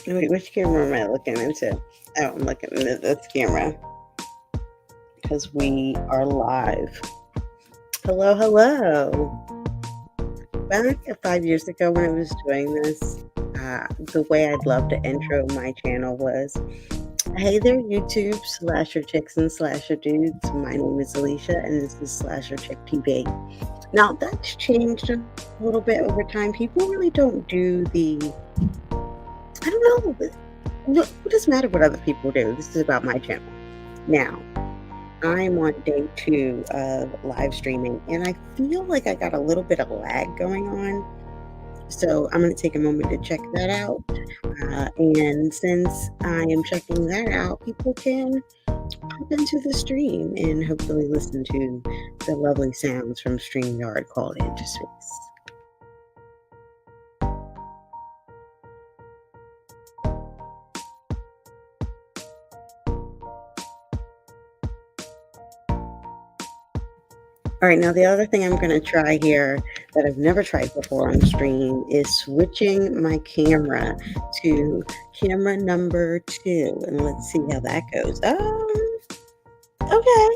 Wait, which camera am I looking into? Oh, I'm looking into this camera because we are live. Hello, hello. Back 5 years ago when I was doing this, the way I'd love to intro my channel was, hey there, YouTube slasher chicks and slasher dudes. My name is Alicia, and this is Slasher Chick TV. Now that's changed a little bit over time. People really don't do I don't know. What does matter what other people do? This is about my channel. Now, I'm on day 2 of live streaming, and I feel like I got a little bit of lag going on. So I'm going to take a moment to check that out. And since I am checking that out, people can hop into the stream and hopefully listen to the lovely sounds from StreamYard called Into Space. All right, now the other thing I'm going to try here that I've never tried before on stream is switching my camera to camera number 2, and let's see how that goes. Okay.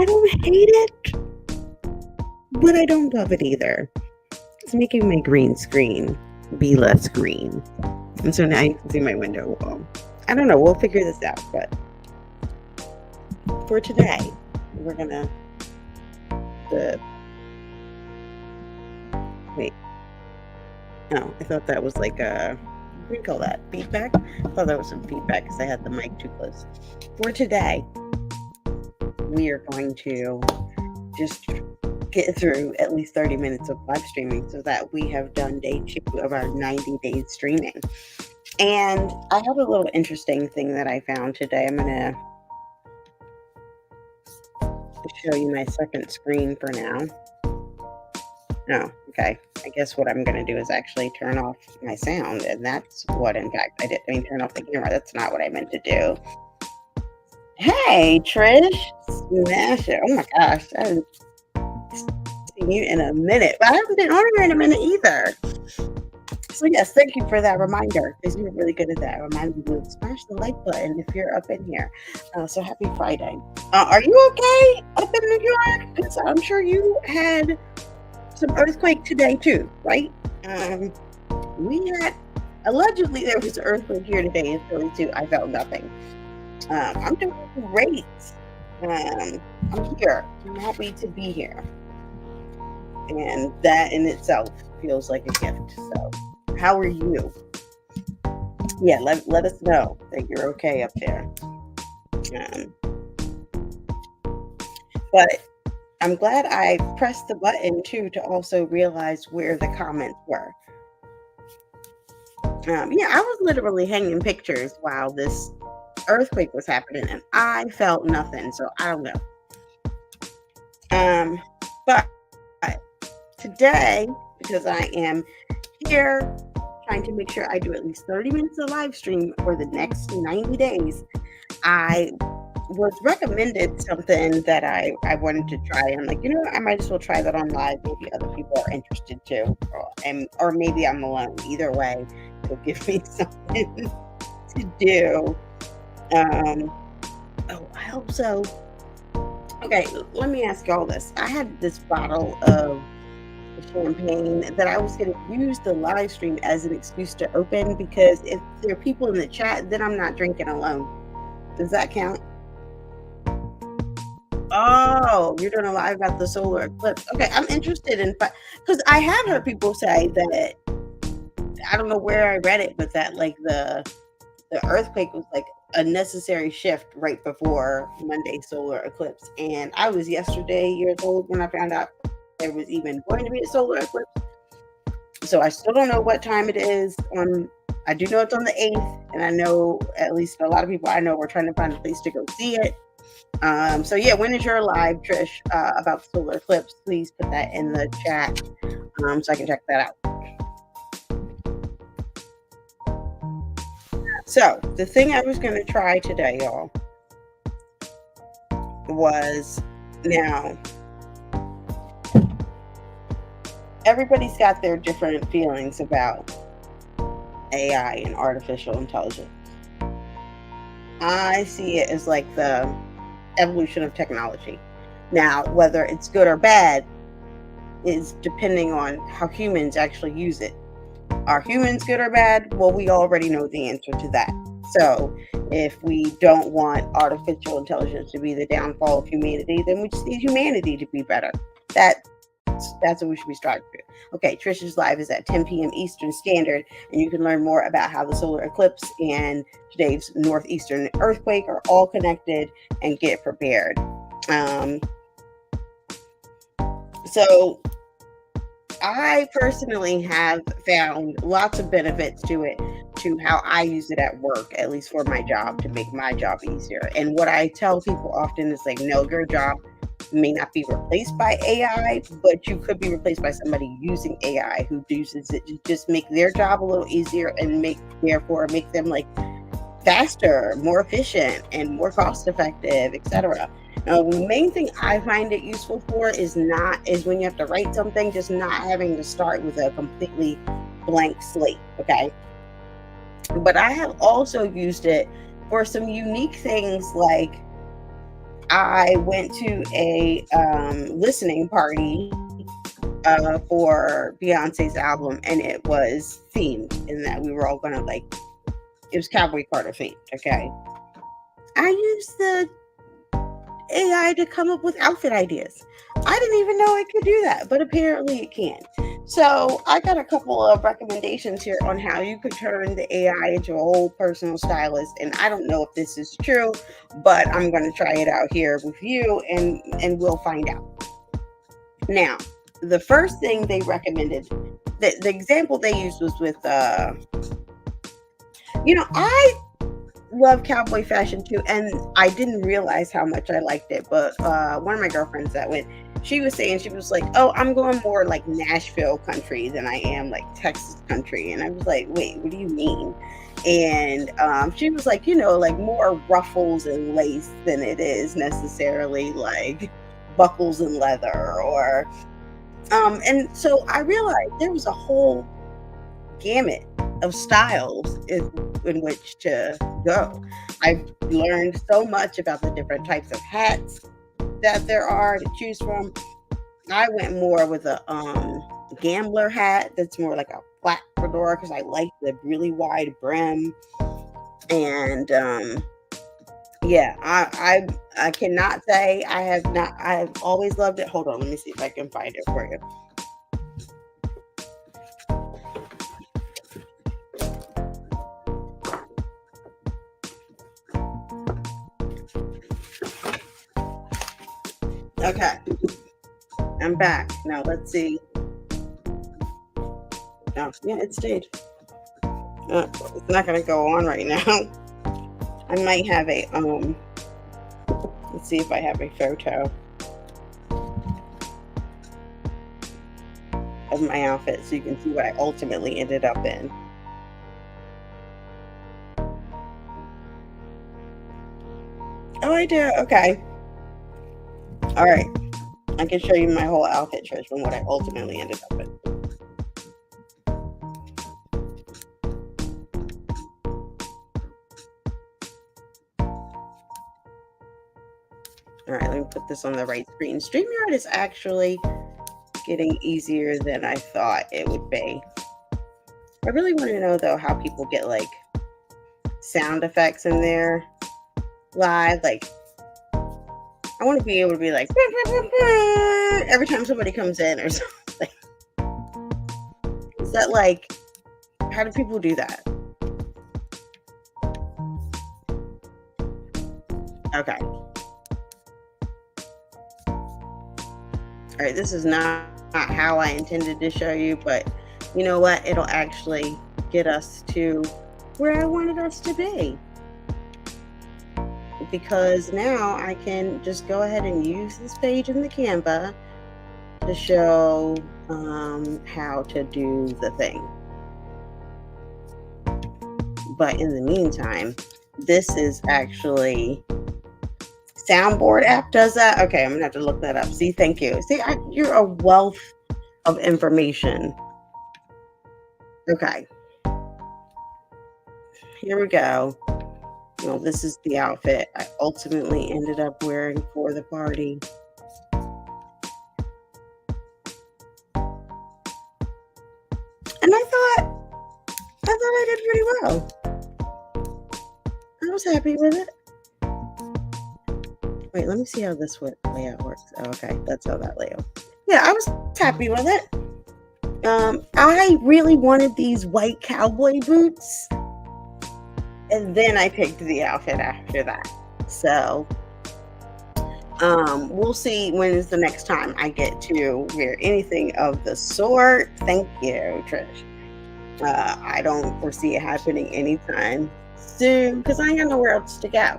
I don't hate it, but I don't love it either. It's making my green screen be less green. And so now you can see my window wall. I don't know, we'll figure this out, but for today, we're gonna wait. No, I thought that was like what do you call that? Feedback? I thought that was some feedback because I had the mic too close. For today, we are going to just get through at least 30 minutes of live streaming so that we have done day 2 of our 90 days streaming. And I have a little interesting thing that I found today. I'm gonna show you my second screen for now. Oh, okay. I guess what I'm going to do is actually turn off my sound, and that's what, in fact, I did. I mean, turn off the camera. That's not what I meant to do. Hey, Trish. Smash it. Oh my gosh. I haven't seen you in a minute. But I haven't been on here in a minute either. So yes, thank you for that reminder, because you were really good at that. Remind me to smash the like button if you're up in here. So happy Friday. Are you okay up in New York? Because I'm sure you had some earthquake today too, right? Allegedly there was an earthquake here today in Philly too. I felt nothing. I'm doing great. I'm here. I'm happy to be here. And that in itself feels like a gift. So how are you? Yeah, let us know that you're okay up there. But I'm glad I pressed the button too to also realize where the comments were. Yeah, I was literally hanging pictures while this earthquake was happening, and I felt nothing. So I don't know. But today, because I am here trying to make sure I do at least 30 minutes of live stream for the next 90 days, I was recommended something that I wanted to try. I'm like, I might as well try that on live. Maybe other people are interested too, or maybe I'm alone. Either way, it'll give me something to do. I hope so. Okay, let me ask y'all this. I had this bottle of champagne that I was going to use the live stream as an excuse to open, because if there are people in the chat, then I'm not drinking alone. Does that count? Oh, you're doing a live about the solar eclipse. Okay, I'm interested in, because I have heard people say that, I don't know where I read it, but that like the earthquake was like a necessary shift right before Monday's solar eclipse. And I was yesterday years old when I found out there was even going to be a solar eclipse. So I still don't know what time it is. I do know it's on the 8th, and I know at least a lot of people I know were trying to find a place to go see it. So yeah, when is your live, Trish, about the solar eclipse? Please put that in the chat so I can check that out. So the thing I was going to try today, y'all, was, now everybody's got their different feelings about AI and artificial intelligence. I see it as like the evolution of technology. Now, whether it's good or bad is depending on how humans actually use it. Are humans good or bad? Well, we already know the answer to that. So, if we don't want artificial intelligence to be the downfall of humanity, then we just need humanity to be better. That's that's what we should be striving for. Okay, Trisha's live is at 10 p.m. Eastern Standard, and you can learn more about how the solar eclipse and today's northeastern earthquake are all connected and get prepared. So I personally have found lots of benefits to it, to how I use it at work, at least for my job, to make my job easier. And what I tell people often is like, no, your job may not be replaced by AI, but you could be replaced by somebody using AI who uses it to just make their job a little easier and therefore make them like faster, more efficient, and more cost effective, etc. Now, the main thing I find it useful for is when you have to write something, just not having to start with a completely blank slate. Okay. But I have also used it for some unique things, like I went to a listening party for Beyonce's album, and it was themed in that we were all gonna like, it was Cowboy Carter themed. Okay. I used the AI to come up with outfit ideas. I didn't even know it could do that, but apparently it can. So I got a couple of recommendations here on how you could turn the AI into a whole personal stylist. And I don't know if this is true, but I'm going to try it out here with you, and we'll find out. Now, the first thing they recommended, the example they used was with, I love cowboy fashion too, and I didn't realize how much I liked it. But one of my girlfriends that went, she was saying, she was like, "Oh, I'm going more like Nashville country than I am like Texas country," and I was like, "Wait, what do you mean?" And she was like, like more ruffles and lace than it is necessarily like buckles and leather, or and so I realized there was a whole gamut of styles in which to go. I've learned so much about the different types of hats that there are to choose from. I went more with a gambler hat that's more like a flat fedora because I like the really wide brim. And yeah, I cannot say I have not. I've always loved it. Hold on, let me see if I can find it for you. Okay, I'm back. Now let's see. Oh, yeah, it stayed. It's not gonna go on right now. I might have a let's see if I have a photo of my outfit so you can see what I ultimately ended up in. Oh, I do. Okay. All right. I can show you my whole outfit, Trish, from what I ultimately ended up in. All right, let me put this on the right screen. StreamYard is actually getting easier than I thought it would be. I really want to know, though, how people get like sound effects in there live. Like, I want to be able to be like every time somebody comes in or something. Is that like, how do people do that? Okay. All right, this is not how I intended to show you, but you know what? It'll actually get us to where I wanted us to be. Because now I can just go ahead and use this page in the Canva to show how to do the thing. But in the meantime, this is actually Soundboard app does that. Okay, I'm gonna have to look that up. See, thank you. See, you're a wealth of information. Okay. here we go. Well, this is the outfit I ultimately ended up wearing for the party. And I thought I did pretty well. I was happy with it. Wait, let me see how this layout works. Oh, okay, that's how that layout. Yeah, I was happy with it. I really wanted these white cowboy boots, and then I picked the outfit after that. So, we'll see when is the next time I get to wear anything of the sort. Thank you, Trish. I don't foresee it happening anytime soon because I ain't got nowhere else to go.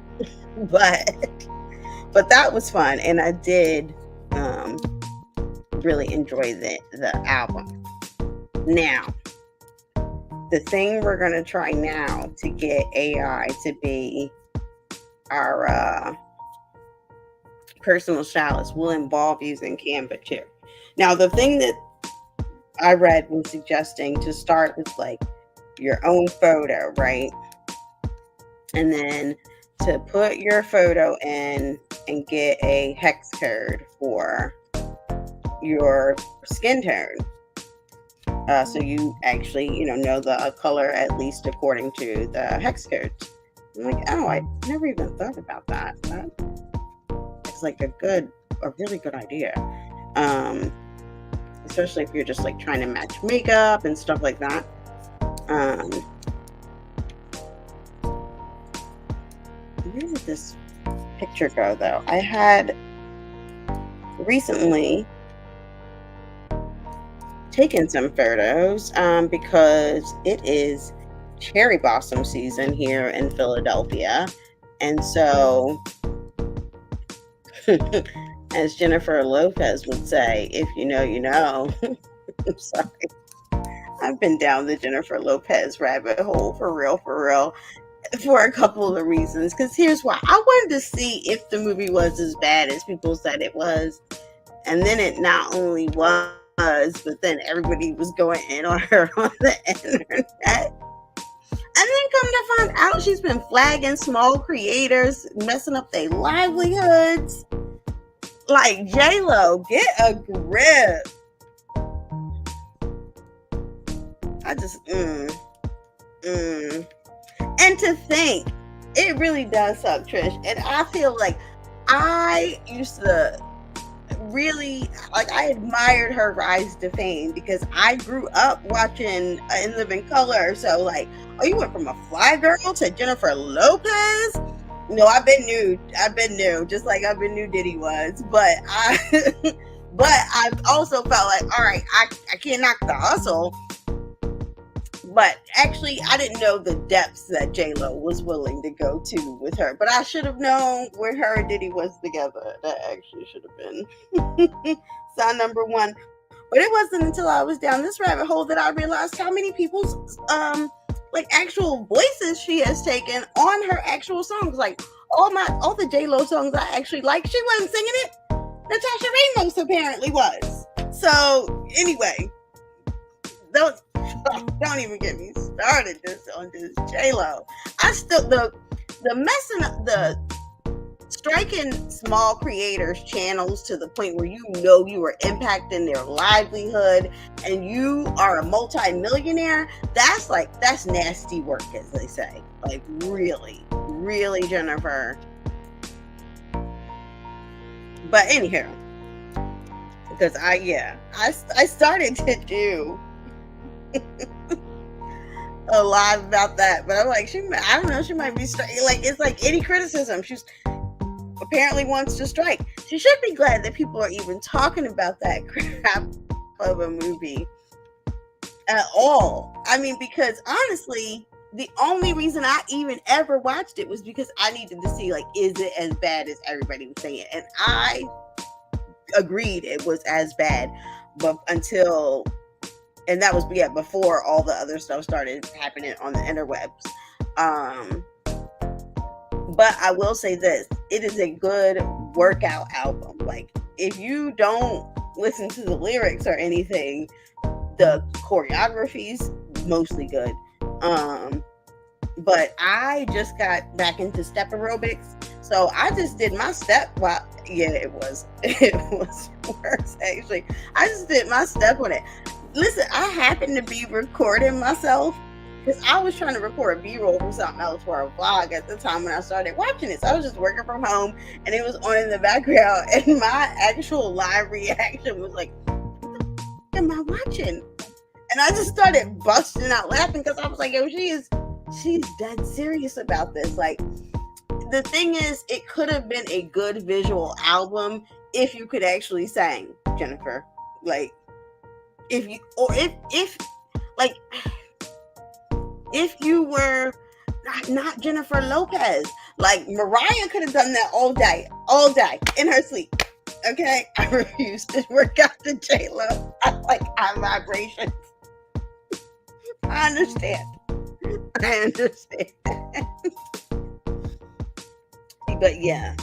but that was fun, and I did really enjoy the album. Now, the thing we're gonna try now to get AI to be our personal stylist will involve using Canva too. Now, the thing that I read was suggesting to start with like your own photo, right? And then to put your photo in and get a hex code for your skin tone. So you actually, know the color at least according to the hex codes. I'm like, oh, I never even thought about that. It's like a really good idea. Especially if you're just like trying to match makeup and stuff like that. Where did this picture go though? I had recently taken some photos because it is cherry blossom season here in Philadelphia. And so, as Jennifer Lopez would say, if you know, you know. I'm sorry. I've been down the Jennifer Lopez rabbit hole for real, for a couple of reasons. Because here's why. I wanted to see if the movie was as bad as people said it was. And then it not only was, but then everybody was going in on her on the internet. And then come to find out she's been flagging small creators, messing up their livelihoods. Like, J-Lo, get a grip. I just, And to think, it really does suck, Trish. And I feel like I used to really, I admired her rise to fame because I grew up watching In Living Color. So, you went from a fly girl to Jennifer Lopez? No, I've been new, just like I've been new Diddy was. But I also felt like, all right, I can't knock the hustle. But actually, I didn't know the depths that J-Lo was willing to go to with her. But I should have known when her and Diddy was together. That actually should have been sign number one. But it wasn't until I was down this rabbit hole that I realized how many people's actual voices she has taken on her actual songs. Like all the J-Lo songs I actually like, she wasn't singing it. Natasha Ramos apparently was. So anyway, don't even get me started on this J-Lo. I still the messing up, the striking small creators channels to the point where you are impacting their livelihood and you are a multi-millionaire. That's nasty work, as they say. Like really, really, Jennifer. But anyhow, because I started to do a lot about that, but I'm like, I don't know, she might be it's like any criticism, she's apparently wants to strike. She should be glad that people are even talking about that crap of a movie at all. I mean, because honestly, the only reason I even ever watched it was because I needed to see, is it as bad as everybody was saying? And I agreed it was as bad, but and that was before all the other stuff started happening on the interwebs. But I will say this, it is a good workout album. If you don't listen to the lyrics or anything, the choreography's mostly good. But I just got back into step aerobics, so I just did my step. Well, yeah, it was worse actually. I just did my step on it. Listen, I happened to be recording myself because I was trying to record a B-roll for something else for a vlog at the time when I started watching this. I was just working from home and it was on in the background, and my actual live reaction was like, "What am I watching?" And I just started busting out laughing because I was like, "Yo, she's dead serious about this." Like, the thing is, it could have been a good visual album if you could actually sing, Jennifer. Like, if like if you were not Jennifer Lopez, like Mariah could have done that all day in her sleep. Okay, I refuse to work out the J-Lo. I like eye vibrations. I understand. But yeah,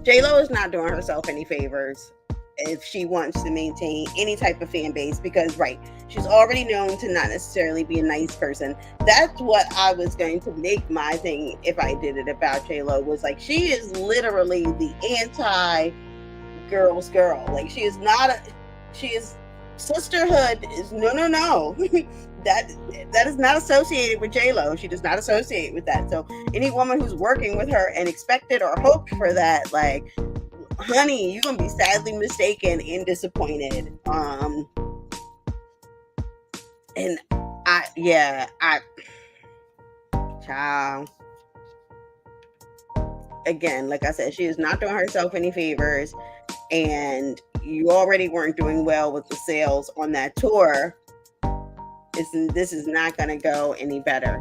J-Lo is not doing herself any favors if she wants to maintain any type of fan base, because she's already known to not necessarily be a nice person. That's what I was going to make my thing if I did it about J-Lo, was like, she is literally the anti girl's girl. Like, she is sisterhood is no. that is not associated with J-Lo. She does not associate with that. So any woman who's working with her and expected or hoped for that, like, honey, you're gonna be sadly mistaken and disappointed. And child, again, like I said, she is not doing herself any favors, and you already weren't doing well with the sales on that tour. This is not gonna go any better.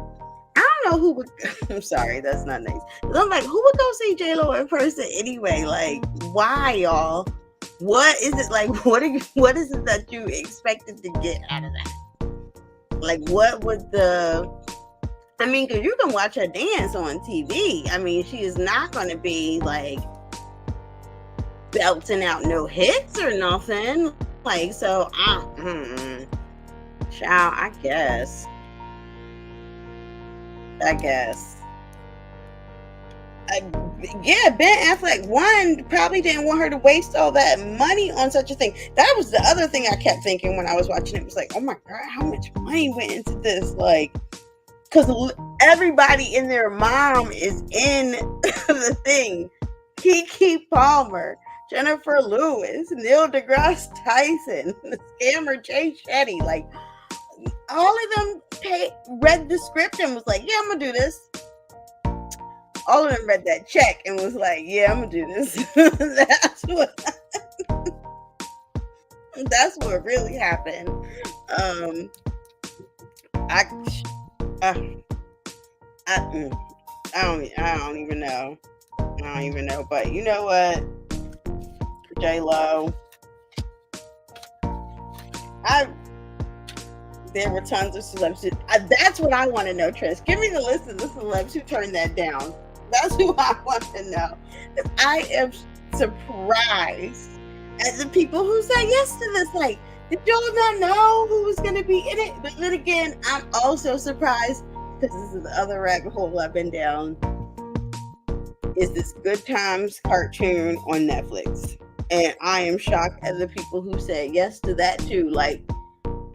I don't know who would. I'm sorry, that's not nice. I'm like, who would go see J-Lo in person anyway? Like, why, y'all? What is it like? What is it that you expected to get out of that? Like, what would I mean, because you can watch her dance on TV. I mean, she is not going to be like belting out no hits or nothing. Like, so child, I guess. Yeah, Ben Affleck probably didn't want her to waste all that money on such a thing. That was the other thing I kept thinking when I was watching it. It was like, oh my God, how much money went into this? Like, because everybody and their mom is in the thing. Keke Palmer, Jennifer Lewis, Neil deGrasse Tyson, the scammer Jay Shetty, like, all of them read the script and was like, yeah, I'm gonna do this. All of them read that check and was like, yeah, I'm gonna do this. That's what really happened. I don't even know. But you know what, J-Lo, there were tons of celebs. That's what I want to know, Trish. Give me the list of the celebs who turned that down. That's who I want to know. I am surprised at the people who said yes to this. Like, did y'all not know who was going to be in it? But then again, I'm also surprised, because this is the other rabbit hole I've been down, is this Good Times cartoon on Netflix. And I am shocked at the people who said yes to that too. Like,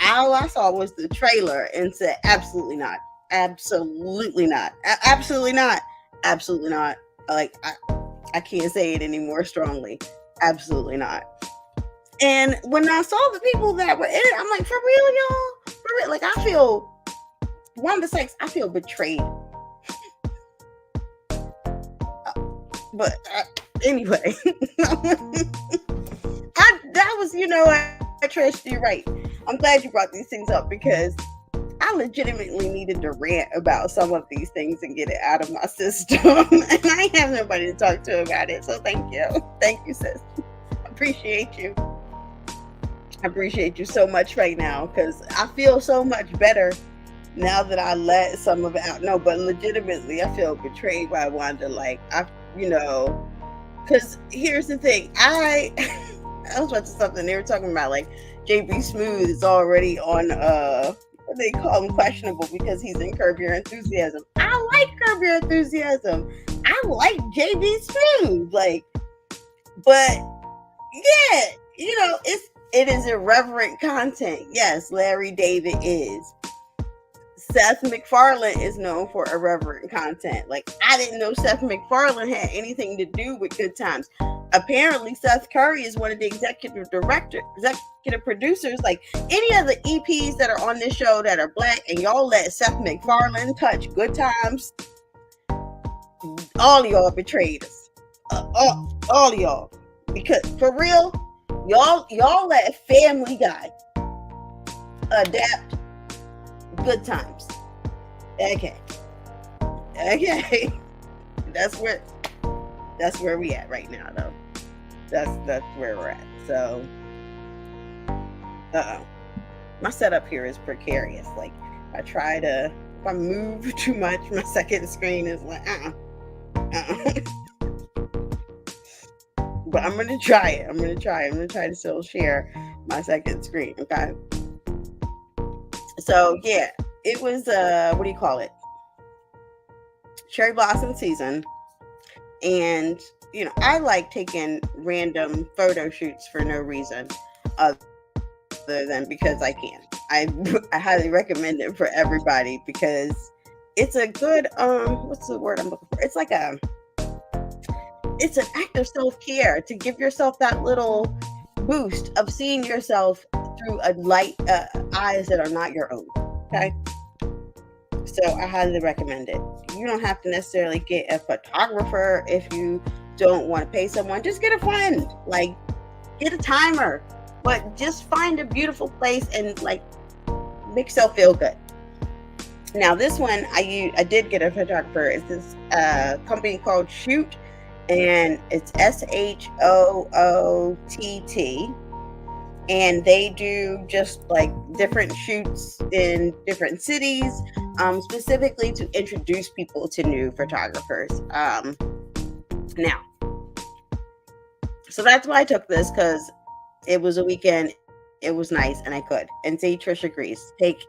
all I saw was the trailer and said, absolutely not. Absolutely not. Absolutely not. Absolutely not. Like, I can't say it any more strongly. Absolutely not. And when I saw the people that were in it, I'm like, for real, y'all? For real? Like, I feel, Wanda Sykes, I feel betrayed. But anyway, that was, Trish, you're right. I'm glad you brought these things up, because I legitimately needed to rant about some of these things and get it out of my system. And I have nobody to talk to about it. So thank you. Thank you, sis. Appreciate you. I appreciate you so much right now, because I feel so much better now that I let some of it out. No, but legitimately, I feel betrayed by Wanda. Like, because here's the thing. I was watching something. They were talking about, like, JB Smooth is already on they call him questionable because he's in Curb Your Enthusiasm. I like Curb Your Enthusiasm. I like JB Smooth. Like, but yeah, it is irreverent content. Yes, Larry David is. Seth MacFarlane is known for irreverent content. Like, I didn't know Seth MacFarlane had anything to do with Good Times. Apparently, Seth Curry is one of the executive producers. Like, any of the EPs that are on this show that are black, and y'all let Seth MacFarlane touch Good Times, all of y'all betrayed us. All of y'all. Because, for real, y'all let Family Guy adapt Good Times. Okay. That's where we at right now, though. That's where we're at. So, my setup here is precarious. Like, if I move too much, my second screen is like, But I'm gonna try it. I'm gonna try to still share my second screen. Okay. So yeah, it was what do you call it? Cherry blossom season, and I like taking random photo shoots for no reason, other than because I can. I highly recommend it for everybody because it's a good what's the word I'm looking for? It's an act of self-care to give yourself that little boost of seeing yourself through a light eyes that are not your own. Okay, so I highly recommend it. You don't have to necessarily get a photographer if you don't want to pay someone. Just get a friend, like get a timer, but just find a beautiful place and like make yourself feel good. Now this one I did get a photographer. It's this company called Shoot, and it's SHOOTT, and they do just like different shoots in different cities, specifically to introduce people to new photographers. Now, so that's why I took this, because it was a weekend, it was nice, and I could. And see, Trish agrees. Take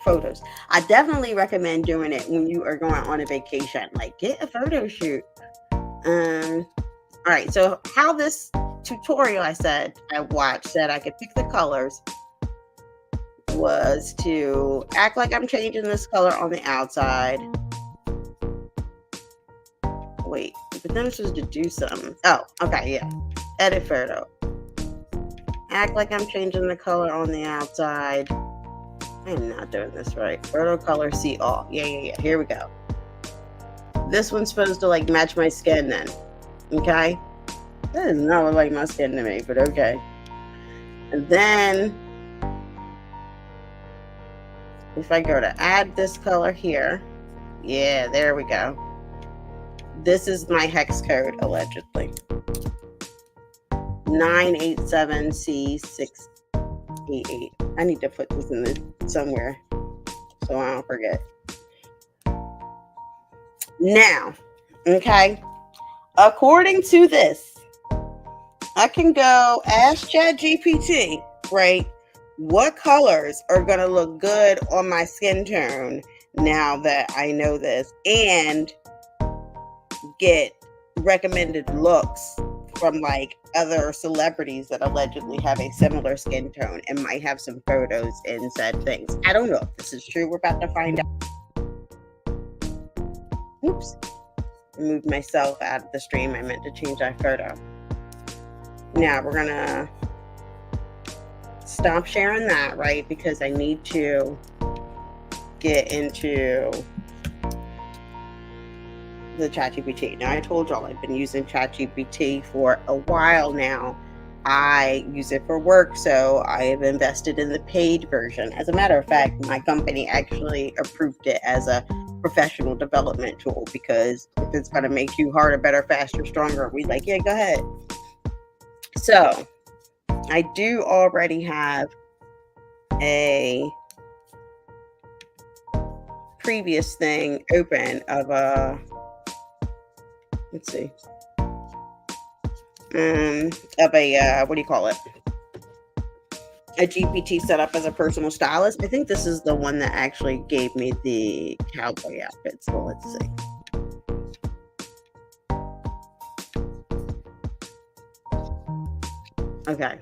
photos. I definitely recommend doing it when you are going on a vacation. Like, get a photo shoot. All right, so how this tutorial I watched said I could pick the colors was to act like I'm changing this color on the outside. Wait, but then I'm supposed to do something. Oh, okay, yeah. Edit photo. Act like I'm changing the color on the outside. I'm not doing this right. Photo color, see all. Yeah. Here we go. This one's supposed to like match my skin then. Okay? That does not look like my skin to me, but okay. And then if I go to add this color here, yeah, there we go. This is my hex code, allegedly. 987C688. I need to put this in somewhere so I don't forget. Now, okay, according to this, I can go ask Chaptgpt, right? What colors are going to look good on my skin tone now that I know this, and get recommended looks from like other celebrities that allegedly have a similar skin tone and might have some photos and said things. I don't know if this is true. We're about to find out. Oops. I moved myself out of the stream. I meant to change that photo. Now we're gonna stop sharing that, right? Because I need to get into the Chaptgpt. Now I told y'all I've been using Chaptgpt for a while now. I use it for work, so I have invested in the paid version. As a matter of fact, my company actually approved it as a professional development tool, because if it's going to make you harder, better, faster, stronger, we like, yeah, go ahead. So I do already have a previous thing open of a, let's see, of a what do you call it, a GPT set up as a personal stylist. I think this is the one that actually gave me the cowboy outfit. So let's see. Okay.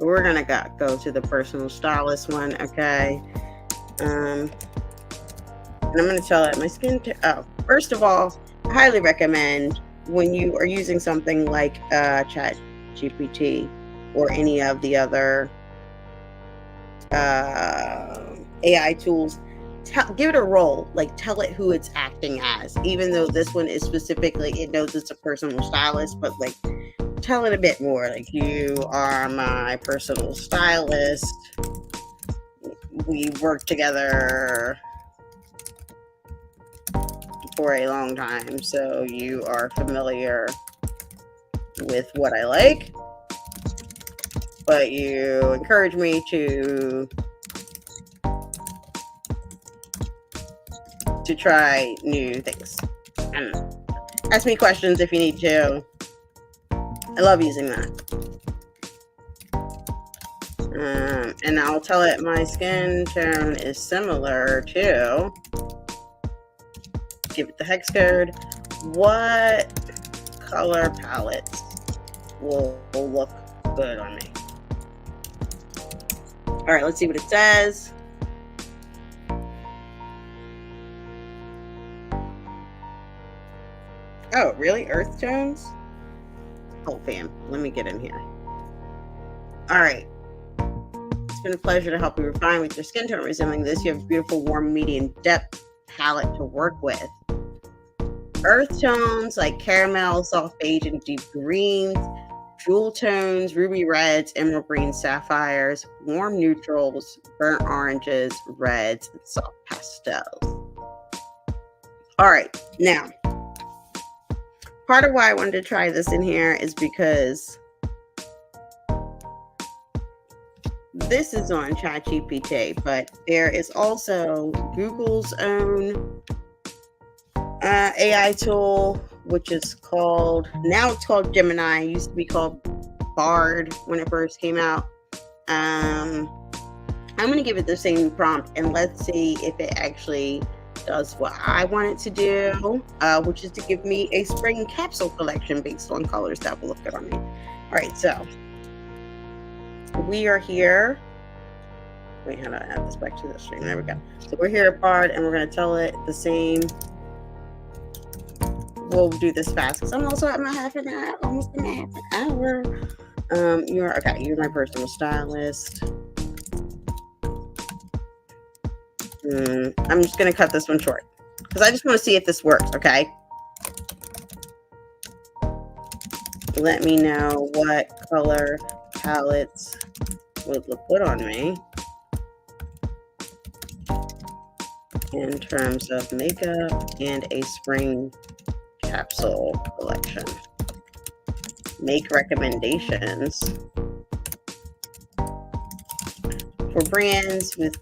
We're going to go to the personal stylist one. Okay. And I'm going to tell it my skin. First of all, I highly recommend when you are using something like Chaptgpt or any of the other AI tools, give it a role, like tell it who it's acting as, even though this one is specifically, it knows it's a personal stylist, but like tell it a bit more, like, you are my personal stylist, we worked together for a long time, so you are familiar with what I like, but you encourage me to try new things. And ask me questions if you need to. I love using that. And I'll tell it my skin tone is similar to, give it the hex code, what color palettes will look good on me. All right, let's see what it says. Oh, really? Earth tones? Oh, fam, let me get in here. All right. It's been a pleasure to help you refine with your skin tone resembling this. You have a beautiful, warm, medium depth palette to work with. Earth tones like caramel, soft beige, and deep greens. Jewel tones, ruby reds, emerald green, sapphires. Warm neutrals, burnt oranges, reds, and soft pastels. All right, now, part of why I wanted to try this in here is because this is on Chaptgpt, but there is also Google's own AI tool, which is called, now it's called Gemini. It used to be called Bard when it first came out. I'm going to give it the same prompt and let's see if it actually does what I want it to do, which is to give me a spring capsule collection based on colors that will look good on me. All right, so we are here. Wait, how do I add this back to the stream? There we go. So we're here at Bard and we're going to tell it the same. We'll do this fast because I'm also at my half an hour, almost in my half an hour. You're okay. You're my personal stylist. I'm just gonna cut this one short because I just want to see if this works. Okay. Let me know what color palettes would look good on me in terms of makeup and a spring capsule collection. Make recommendations for brands with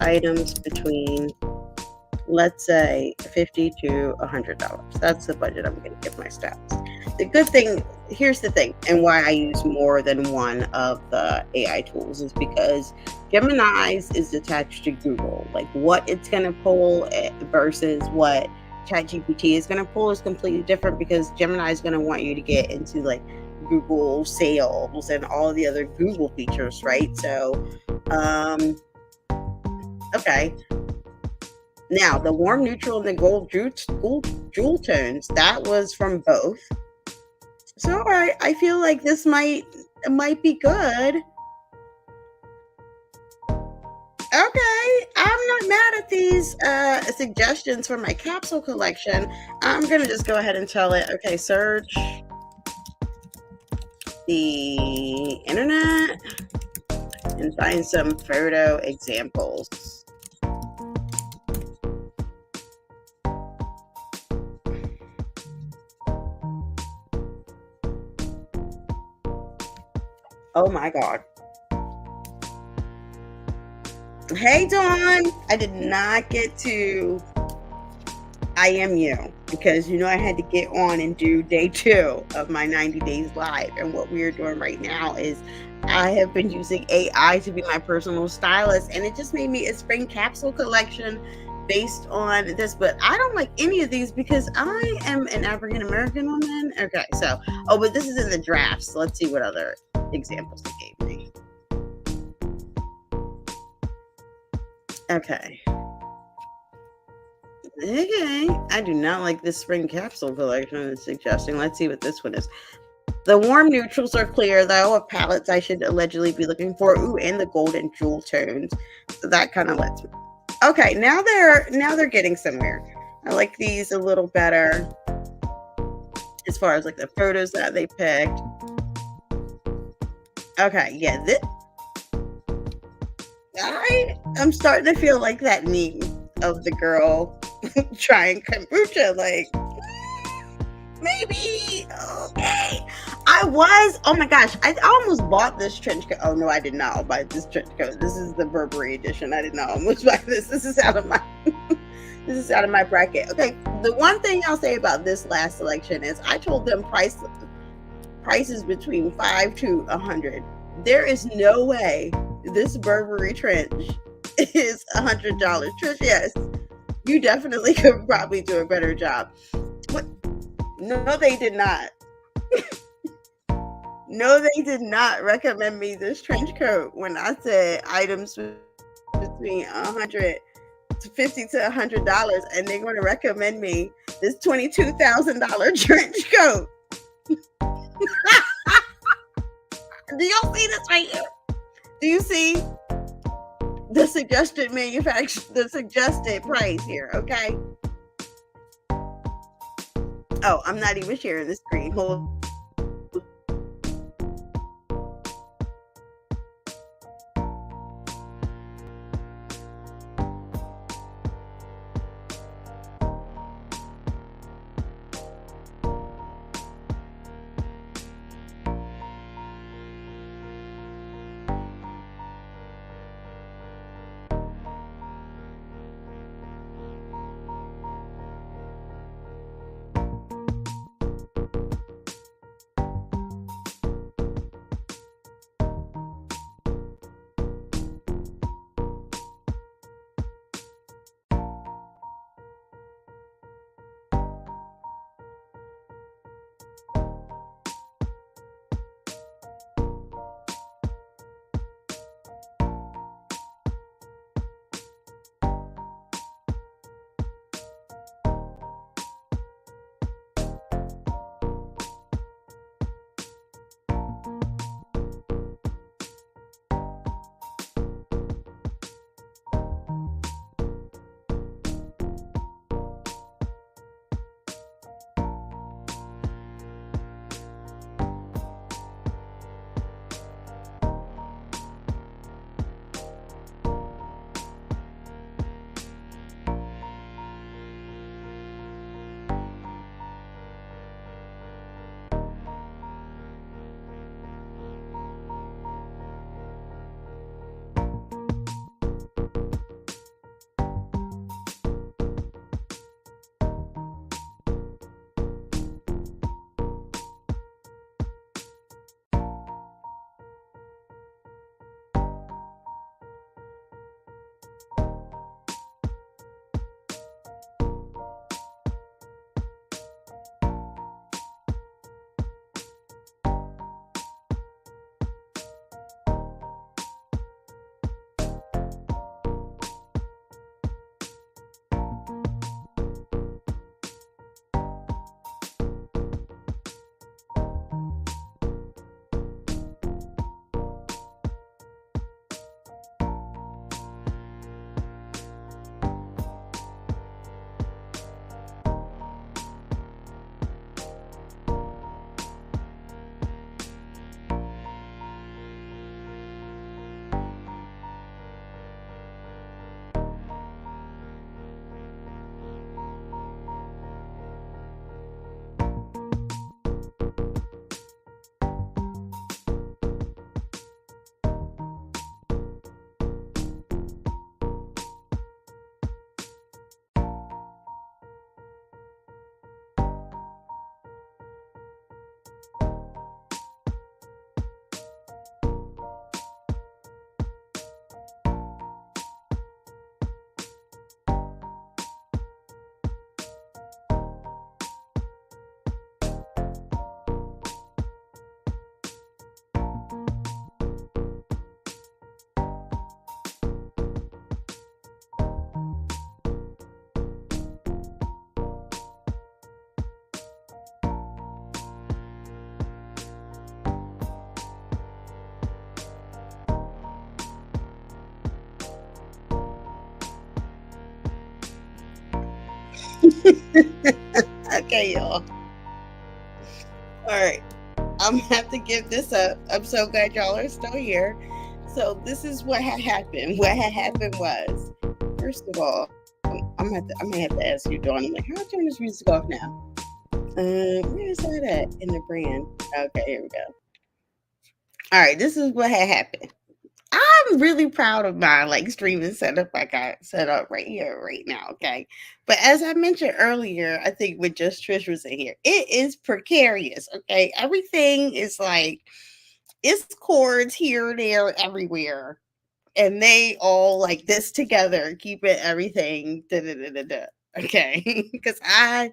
items between, let's say, $50 to $100. That's the budget I'm going to give my stylist. The good thing, here's the thing, and why I use more than one of the AI tools is because Gemini's is attached to Google. Like what it's going to pull versus what Chaptgpt is going to pull is completely different because Gemini is going to want you to get into like Google sales and all the other Google features, right? So, okay. Now, the warm neutral and the gold jewel tones, that was from both. So, all right, I feel like this might be good. Okay, I'm not mad at these suggestions for my capsule collection. I'm going to just go ahead and tell it, okay, search the internet and find some photo examples. Oh my God. Hey, Dawn. I did not get to I am you. because I had to get on and do day 2 of my 90 days live. And what we are doing right now is I have been using AI to be my personal stylist, and it just made me a spring capsule collection based on this. But I don't like any of these because I am an African American woman. Okay, so but this is in the drafts. So let's see what other examples they gave me. Okay. Okay. I do not like this spring capsule collection it's suggesting. Let's see what this one is. The warm neutrals are clear, though, of palettes I should allegedly be looking for. Ooh, and the gold and jewel tones. So that kind of lets me. Okay, now they're getting somewhere. I like these a little better as far as like the photos that they picked. Okay, yeah, I'm starting to feel like that meme of the girl trying kombucha, like maybe okay. Oh my gosh, I almost bought this trench coat. Oh no, I did not buy this trench coat. This is the Burberry edition. I did not almost buy this. This is out of my this is out of my bracket. Okay, the one thing I'll say about this last selection is I told them prices between $5 to $100. There is no way this Burberry trench is $100. Trish, yes, you definitely could probably do a better job. What? No, they did not. No, they did not recommend me this trench coat when I said items between $150 to $100, and they're going to recommend me this $22,000 trench coat. Do y'all see this right here? Do you see the suggested the suggested price here? Okay. Oh, I'm not even sharing the screen. Hold. Okay, y'all. All right. I'm gonna have to give this up. I'm so glad y'all are still here. So this is what had happened. What had happened was, first of all, I may have to ask you, Dawn. I'm like, how do I turn this music off now? Where is that at in the brand? Okay, here we go. All right, this is what had happened. I'm really proud of my like streaming setup I got set up right here, right now. Okay. But as I mentioned earlier, I think with just Trish was in here, it is precarious. Okay. Everything is like it's cords here, there, everywhere. And they all like this together, keeping everything. Da, da, da, da, da. Okay. Because I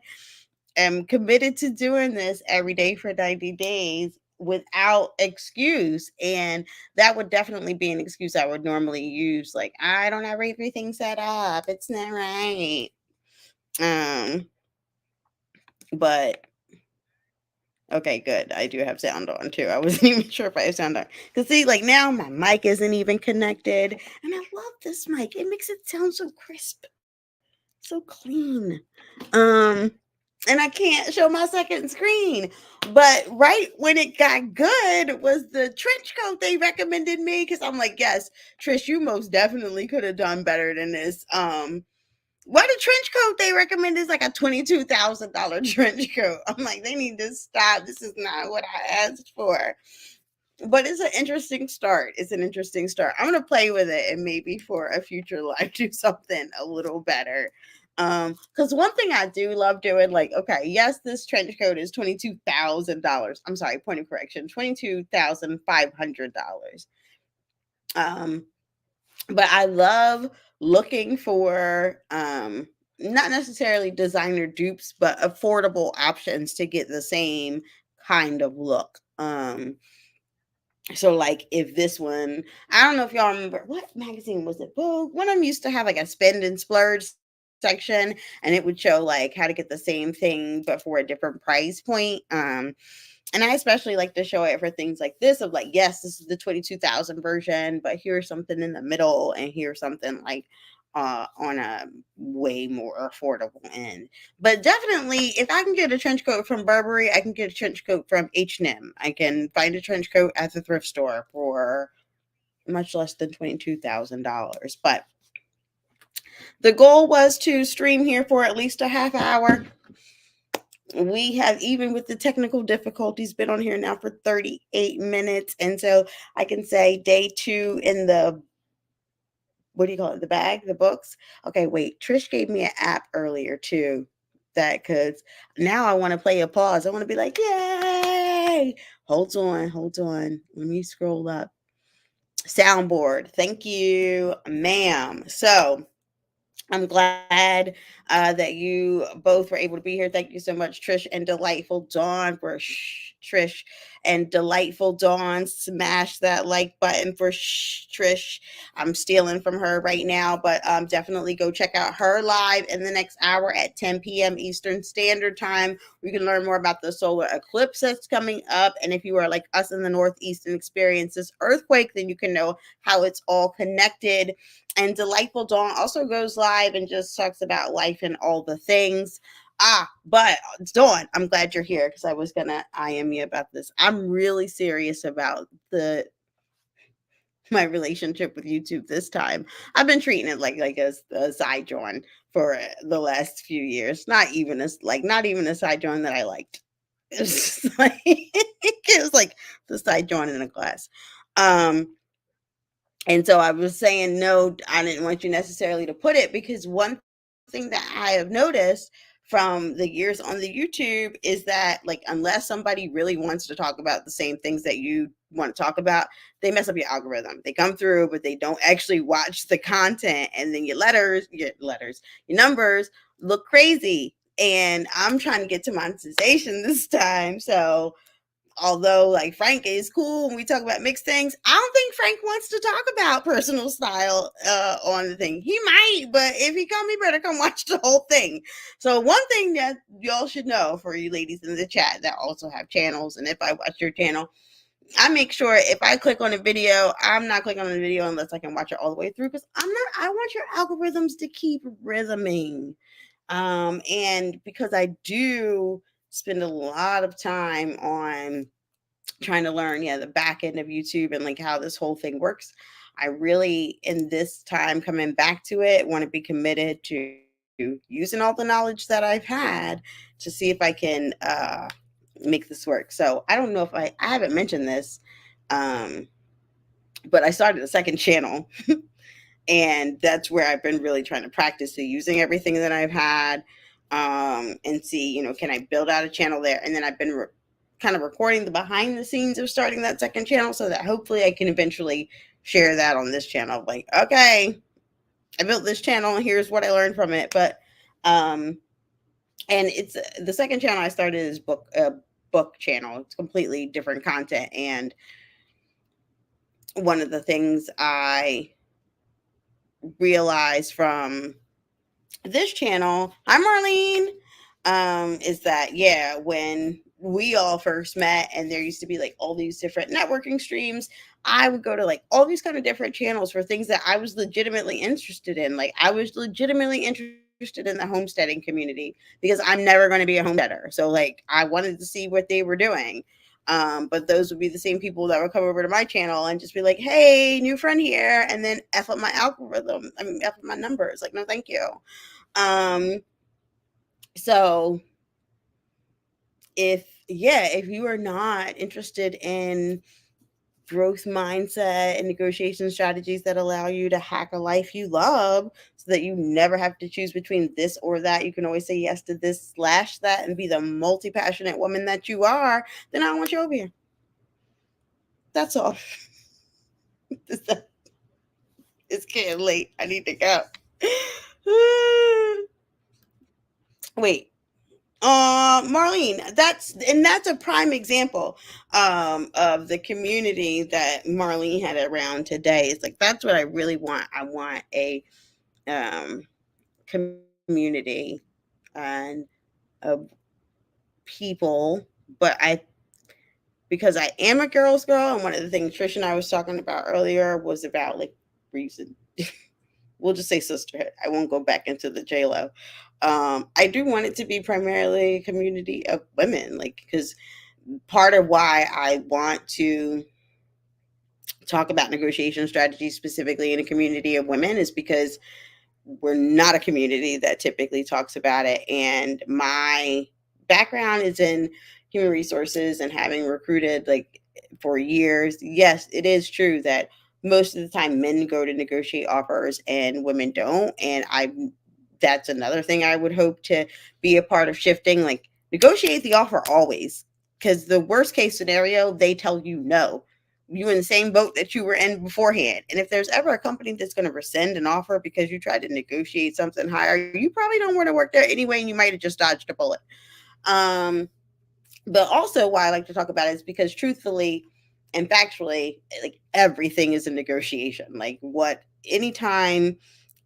am committed to doing this every day for 90 days without excuse. And that would definitely be an excuse I would normally use. Like, I don't have everything set up. It's not right. Um, but okay, good. I do have sound on too. I wasn't even sure if I have sound on. Because see, like now my mic isn't even connected. And I love this mic. It makes it sound so crisp, so clean. Um, and I can't show my second screen. But right when it got good was the trench coat they recommended me because I'm like, yes, Trish, you most definitely could have done better than this. What a trench coat they recommend is like a $22,000 trench coat. I'm like, they need to stop. This is not what I asked for. But it's an interesting start. It's an interesting start. I'm gonna play with it and maybe for a future live do something a little better. Because one thing I do love doing, like, okay, yes, this trench coat is $22,000. I'm sorry, point of correction, $22,500. Um, but I love looking for not necessarily designer dupes, but affordable options to get the same kind of look. So like if this one, I don't know if y'all remember what magazine was it? Vogue. One of them used to have like a spend and splurge section, and it would show like how to get the same thing but for a different price point. And I especially like to show it for things like this of like, yes, this is the 22,000 version, but here's something in the middle, and here's something like on a way more affordable end. But definitely, if I can get a trench coat from Burberry, I can get a trench coat from H&M. I can find a trench coat at the thrift store for much less than $22,000. But the goal was to stream here for at least a half hour. We have, even with the technical difficulties, been on here now for 38 minutes. And so I can say day two in the, what do you call it? The bag, the books. Okay, wait. Trish gave me an app earlier too that could, now I want to play a pause. I want to be like, yay. Hold on, hold on. Let me scroll up. Soundboard. Thank you, ma'am. So I'm glad that you both were able to be here. Thank you so much, Trish and Delightful Dawn, for Trish and Delightful Dawn. Smash that like button for Trish. I'm stealing from her right now, but definitely go check out her live in the next hour at 10 p.m. Eastern Standard Time. We can learn more about the solar eclipse that's coming up. And if you are like us in the Northeast and experience this earthquake, then you can know how it's all connected. And Delightful Dawn also goes live and just talks about life and all the things. But Dawn, I'm glad you're here because I was gonna IM you about this. I'm really serious about my relationship with YouTube this time. I've been treating it like a side joint for the last few years. Not even a side joint that I liked. It was just like it was like the side joint in a glass. And so I was saying, no, I didn't want you necessarily to put it because one thing that I have noticed from the years on the YouTube is that, like, unless somebody really wants to talk about the same things that you want to talk about, they mess up your algorithm. They come through, but they don't actually watch the content. And then your numbers look crazy. And I'm trying to get to monetization this time. So although like Frank is cool when we talk about mixed things, I don't think Frank wants to talk about personal style on the thing. He might, but if he come, he better come watch the whole thing. So one thing that y'all should know, for you ladies in the chat that also have channels, and if I watch your channel, I make sure if I click on a video, I'm not clicking on the video unless I can watch it all the way through, because I want your algorithms to keep rhythming. And because I do spend a lot of time on trying to learn, yeah, the back end of YouTube and like how this whole thing works, I really, in this time coming back to it, want to be committed to using all the knowledge that I've had to see if I can make this work. So I don't know if I haven't mentioned this, um, but I started a second channel. And that's where I've been really trying to practice to using everything that I've had, and see, can I build out a channel there? And then I've been kind of recording the behind the scenes of starting that second channel so that hopefully I can eventually share that on this channel. Like, okay, I built this channel and here's what I learned from it. But, and it's the second channel I started is book channel. It's completely different content. And one of the things I realized from this channel, hi Marlene, is that, yeah, when we all first met and there used to be like all these different networking streams, I would go to like all these kind of different channels for things that I was legitimately interested in. Like I was legitimately interested in the homesteading community because I'm never going to be a homesteader. So like I wanted to see what they were doing. But those would be the same people that would come over to my channel and just be like, hey, new friend here, and then F up my algorithm. I mean, F up my numbers. Like, no, thank you. Um, so if you are not interested in growth mindset and negotiation strategies that allow you to hack a life you love so that you never have to choose between this or that, you can always say yes to this slash that and be the multi-passionate woman that you are, then I don't want you over here. That's all. It's getting late. I need to go. Wait, Marlene, that's a prime example of the community that Marlene had around today. It's like that's what I really want. I want a um community and of people, but I because I am a girl's girl, and one of the things Trish and I was talking about earlier was about like reason. We'll just say sisterhood. I won't go back into the J Lo. I do want it to be primarily a community of women, like because part of why I want to talk about negotiation strategies specifically in a community of women is because we're not a community that typically talks about it. And my background is in human resources and having recruited like for years. Yes, it is true that most of the time men go to negotiate offers and women don't. And that's another thing I would hope to be a part of shifting. Like negotiate the offer always. Because the worst case scenario, they tell you no, you in the same boat that you were in beforehand. And if there's ever a company that's going to rescind an offer because you tried to negotiate something higher, you probably don't want to work there anyway, and you might have just dodged a bullet. Um, but also why I like to talk about it is because truthfully and factually, like everything is a negotiation. Like what anytime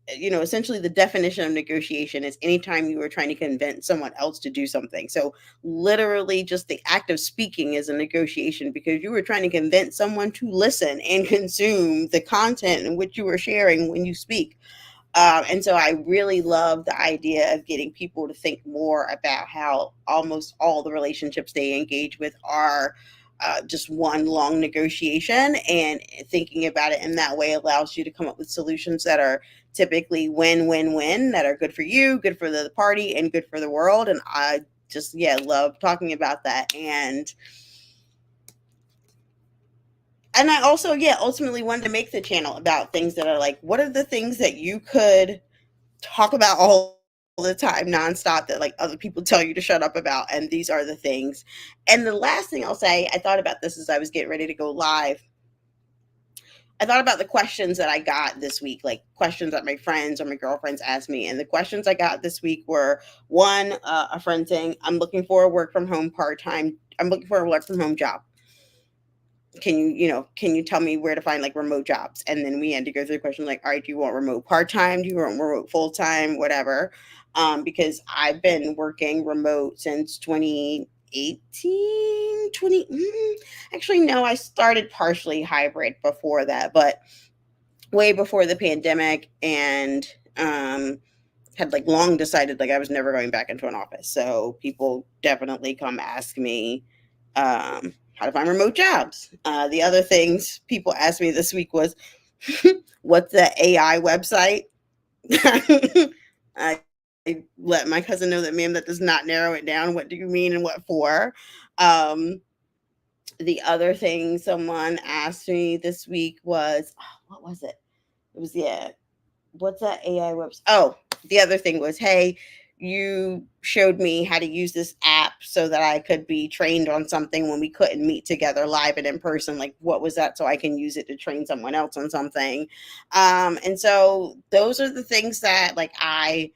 essentially the definition of negotiation is anytime you are trying to convince someone else to do something. So literally just the act of speaking is a negotiation because you were trying to convince someone to listen and consume the content in which you were sharing when you speak. And so I really love the idea of getting people to think more about how almost all the relationships they engage with are just one long negotiation, and thinking about it in that way allows you to come up with solutions that are typically win-win-win, that are good for you, good for the party, and good for the world. And I just, yeah, love talking about that. And I also, yeah, ultimately wanted to make the channel about things that are like, what are the things that you could talk about all the time nonstop that like other people tell you to shut up about, and these are the things. And the last thing I'll say, I thought about this as I was getting ready to go live. I thought about the questions that I got this week, like questions that my friends or my girlfriends asked me. And the questions I got this week were one, a friend saying, I'm looking for a work from home part-time. I'm looking for a work from home job. Can you tell me where to find like remote jobs? And then we had to go through the question like, all right, do you want remote part-time? Do you want remote full-time? Whatever. Because I've been working remote since 2018, actually, no, I started partially hybrid before that, but way before the pandemic. And had like long decided like I was never going back into an office. So people definitely come ask me how to find remote jobs. The other things people asked me this week was, what's the AI website? I let my cousin know that, ma'am, that does not narrow it down. What do you mean and what for? Um, the other thing someone asked me this week was, oh, what was it? It was, yeah, what's that AI website? Oh, the other thing was, hey, you showed me how to use this app so that I could be trained on something when we couldn't meet together live and in person. Like, what was that? So I can use it to train someone else on something. And so those are the things that like I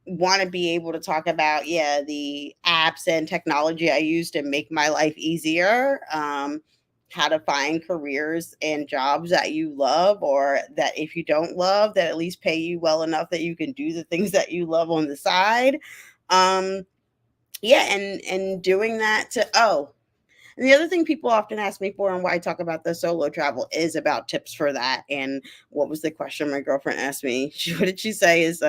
want to be able to talk about. Yeah, the apps and technology I use to make my life easier. How to find careers and jobs that you love, or that if you don't love, that at least pay you well enough that you can do the things that you love on the side. um yeah, and doing that to, oh, and the other thing people often ask me for, and why I talk about the solo travel, is about tips for that. And what was the question my girlfriend asked me? What did she say? Is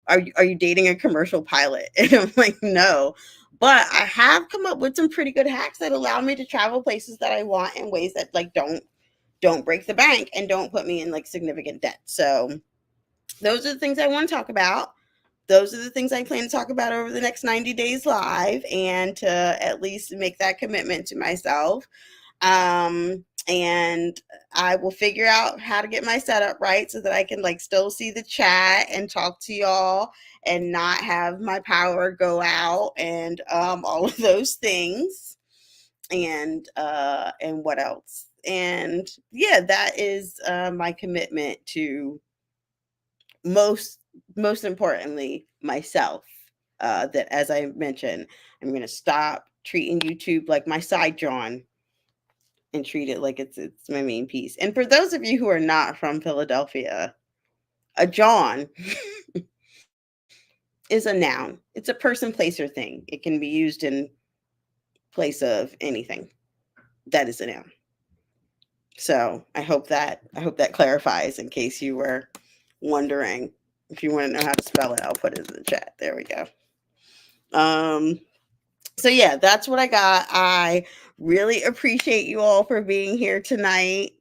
are you dating a commercial pilot? And I'm like, no. But I have come up with some pretty good hacks that allow me to travel places that I want in ways that like don't break the bank and don't put me in like significant debt. So those are the things I want to talk about. Those are the things I plan to talk about over the next 90 days live, and to at least make that commitment to myself. And I will figure out how to get my setup right so that I can like still see the chat and talk to y'all and not have my power go out, and all of those things. And what else? And yeah, that is my commitment to, most most importantly, myself. That, as I mentioned, I'm going to stop treating YouTube like my side John, and treat it like it's my main piece. And for those of you who are not from Philadelphia, a John is a noun. It's a person, place, or thing. It can be used in place of anything. That is a noun. So I hope that clarifies, in case you were wondering. If you want to know how to spell it, I'll put it in the chat. There we go. Um, so yeah, that's what I got. I really appreciate you all for being here tonight.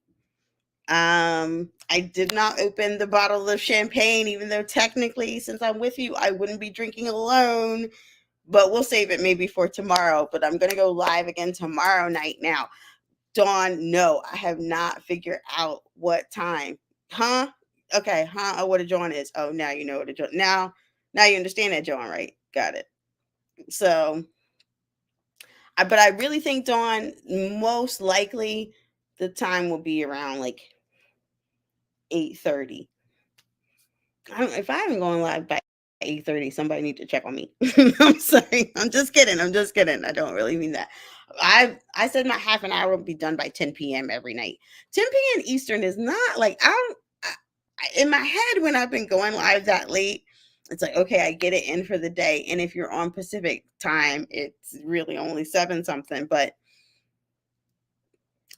I did not open the bottle of champagne, even though technically, since I'm with you, I wouldn't be drinking alone. But we'll save it maybe for tomorrow. But I'm gonna go live again tomorrow night. Now, Dawn, no, I have not figured out what time. Huh? Okay, huh? Oh, what a Dawn is. Oh, now you know what a Dawn. Now you understand that, Dawn, right? Got it. So, but I really think, Dawn, most likely the time will be around like 8:30. If I haven't gone live by 8:30, somebody need to check on me. I'm sorry. I'm just kidding. I'm just kidding. I don't really mean that. I said my half an hour will be done by 10 p.m. every night. 10 p.m. Eastern is not like in my head when I've been going live that late. It's like, okay, I get it in for the day. And if you're on Pacific time, it's really only 7 something. But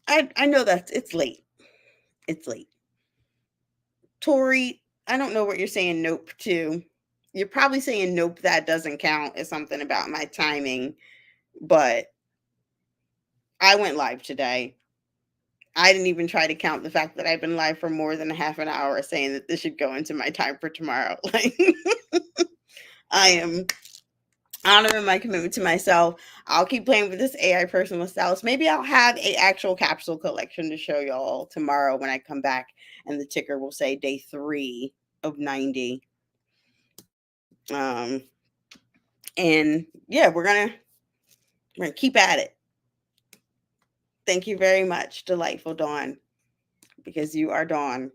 I know that it's late. It's late. Tori, I don't know what you're saying nope to. You're probably saying nope, that doesn't count as something about my timing, but I went live today. I didn't even try to count the fact that I've been live for more than a half an hour, saying that this should go into my time for tomorrow. Like, I am honoring my commitment to myself. I'll keep playing with this AI personal stylist. Maybe I'll have a actual capsule collection to show y'all tomorrow when I come back, and the ticker will say day 3 of 90. Um, and yeah, we're gonna keep at it. Thank you very much, delightful Dawn, because you are Dawn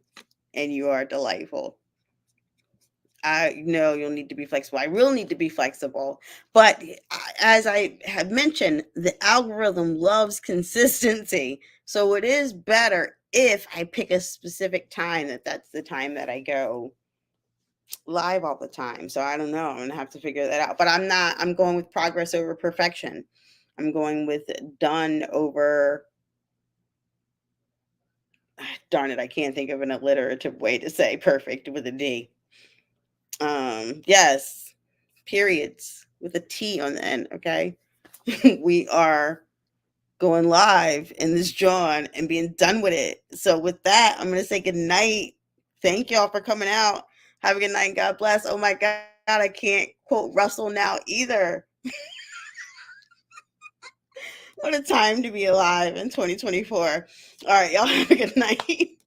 and you are delightful. I know you'll need to be flexible. I will need to be flexible. But as I have mentioned, the algorithm loves consistency. So it is better if I pick a specific time, that's the time that I go live all the time. So I don't know. I'm going to have to figure that out. But I'm going with progress over perfection. I'm going with done over, darn it, I can't think of an alliterative way to say perfect with a D. Yes, periods with a T on the end, okay? We are going live in this John and being done with it. So with that, I'm gonna say good night. Thank y'all for coming out. Have a good night. God bless. Oh my God, I can't quote Russell now either. What a time to be alive in 2024. All right, y'all have a good night.